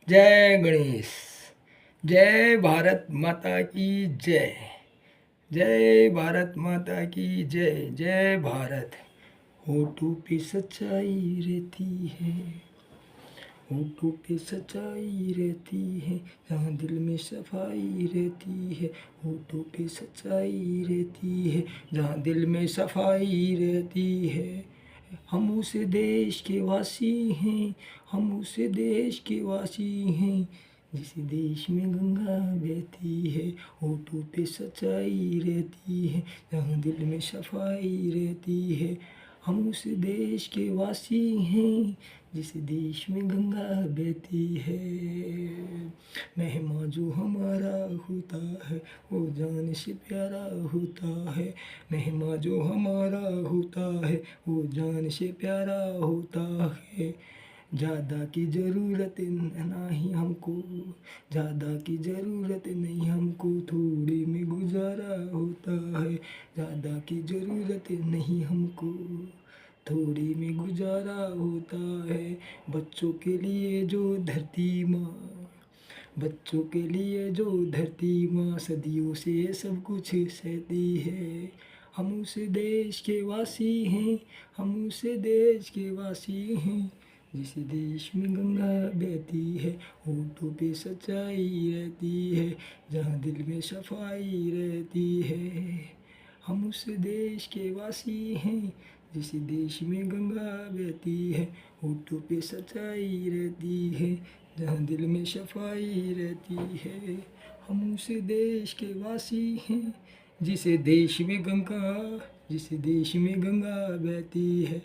जय गणेश। जय भारत माता की जय। जय भारत माता की जय। जय भारत। होठों पे सच्चाई रहती है, होठों पे सच्चाई रहती है, जहाँ दिल में सफाई रहती है। होठों पे सच्चाई रहती है, जहाँ दिल में सफाई रहती है। हम उस देश के वासी हैं, हम उस देश के वासी हैं, जिस देश में गंगा बहती है। होठों पे सच्चाई रहती है, जहाँ दिल में सफाई रहती है। हम उस देश के वासी हैं, जिस देश में गंगा बहती है। मेहमान जो हमारा होता है, वो जान से प्यारा होता है। मेहमान जो हमारा होता है, वो जान से प्यारा होता है। ज़्यादा की ज़रूरत नहीं हमको, ज़्यादा की ज़रूरत नहीं हमको, थोड़े में गुजारा होता है। ज़्यादा की ज़रूरत नहीं हमको, थोड़े में गुजारा होता है। बच्चों के लिए जो धरती माँ, बच्चों के लिए जो धरती माँ सदियों से सब कुछ सहती है। हम उस देश के वासी हैं, हम उस देश के वासी हैं, जिस देश में गंगा बहती है। होठों पे सच्चाई रहती है, जहाँ दिल में सफाई रहती है। हम उस देश के वासी हैं, जिस देश में गंगा बहती है। होठों पे सच्चाई रहती है, जहाँ दिल में सफाई रहती है। हम उस देश के वासी हैं, जिस देश में गंगा, जिस देश में गंगा बहती है।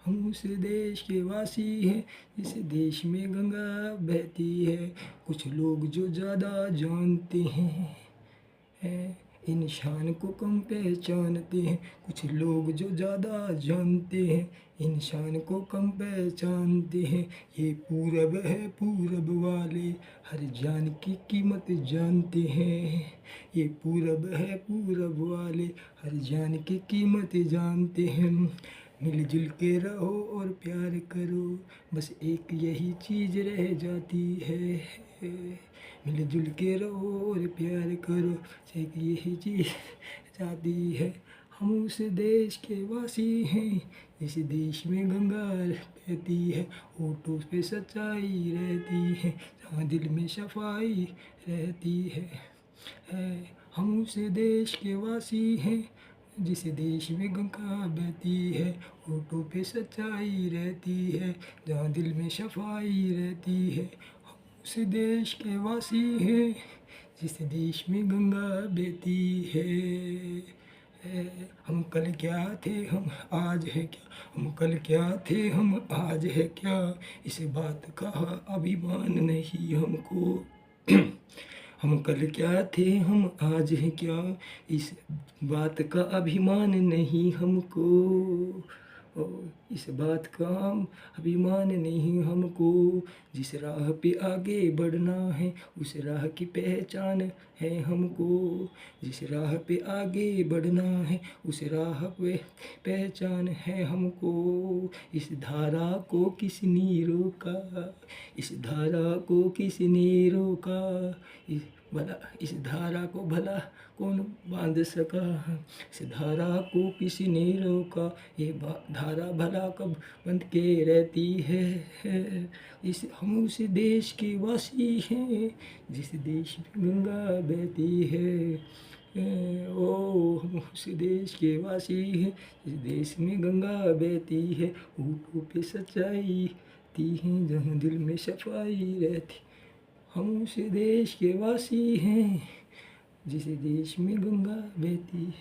हम उस देश के वासी हैं, जिस देश में गंगा बहती है। कुछ लोग जो ज़्यादा जानते हैं, इंसान को कम पहचानते हैं। कुछ लोग जो ज़्यादा जानते हैं, इंसान को कम पहचानते हैं। ये पूरब है, पूरब वाले हर जान की कीमत जानते हैं। ये पूरब है, पूरब वाले हर जान की कीमत जानते हैं। मिलजुल के रहो और प्यार करो, बस एक यही चीज़ रह जाती है। मिलजुल के रहो और प्यार करो, बस एक यही चीज़ जाती है। हम उस देश के वासी हैं, जिस देश में गंगा बहती है। होठों पे सच्चाई रहती है, जहाँ दिल में सफाई रहती है। हम उस देश के वासी हैं, जिस देश में गंगा बहती है। होठों पे सच्चाई रहती है, जहाँ दिल में सफाई रहती है। हम उस देश के वासी हैं, जिस देश में गंगा बहती है। हम कल क्या थे, हम आज है क्या। हम कल क्या थे, हम आज है क्या। इस बात का अभिमान नहीं हमको। हम कल क्या थे, हम आज हैं क्या। इस बात का अभिमान नहीं हमको। इस बात का अभिमान नहीं हमको। जिस राह पे आगे बढ़ना है, उस राह की पहचान है हमको। जिस राह पे आगे बढ़ना है, उस राह पे पहचान है हमको। इस धारा को किसने रोका, इस धारा को किसने रोका। इस धारा को भला कौन बांध सका। इस धारा को किसने रोका, ये धारा भला कब बंद के रहती है। हम उस देश के वासी हैं, जिस देश में गंगा बहती है। हम उस देश के वासी हैं, जिस देश में गंगा बहती है। होठों पे सच्चाई रहती है, जहाँ दिल में सफाई रहती। हम उस देश के वासी हैं, जिस देश में गंगा बहती है।